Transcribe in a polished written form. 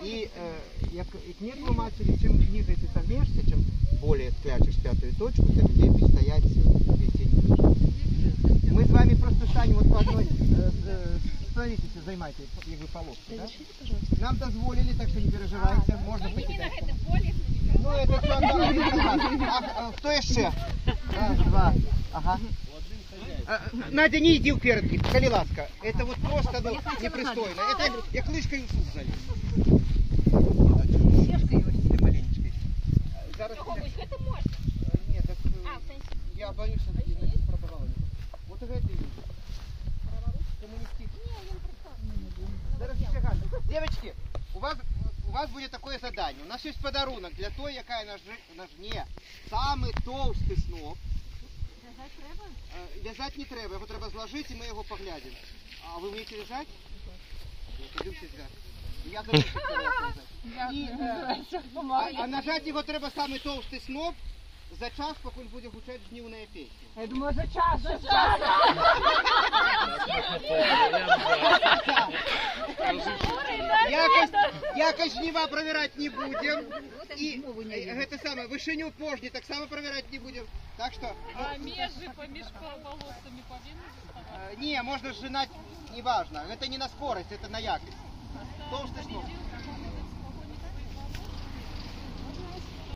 И нет матери, чем ниже ты сомнешься, чем более спрячешь пятую точку, тем легче стоять весь день. Мы с вами просто станем вот по одной, становитесь, займайте, як вы полоски, да? Нам дозволили, так что не переживайте, можно покидать. Ну, это все, кто еще? Раз, два, ага. Надя, не иди вперед, коли ласка. Это вот просто ну, непристойно. Это я клышкой в суд залез. Маленечкой. Зараз... Это можно. Нет, так, я боюсь, что не продавала. Вот это и девочки, у вас будет такое задание. У нас есть подарунок для той, якая на жне самый толстый сноп. Вязать не треба, його треба зложити і ми його поглядимо. А ви вмієте в'язати? Я а нажати його треба самий товстий сноп за час, поки він буде гучати жнівна пісня. Я думаю, за час. Якось жніва перевіряти не будемо. І це саме, вишеню пожні так само перевіряти не будемо. Так що... А межи поміж волоссами повинны? Не, можно сжинать, неважно. Это не на скорость, это на якость. Толстый сноп.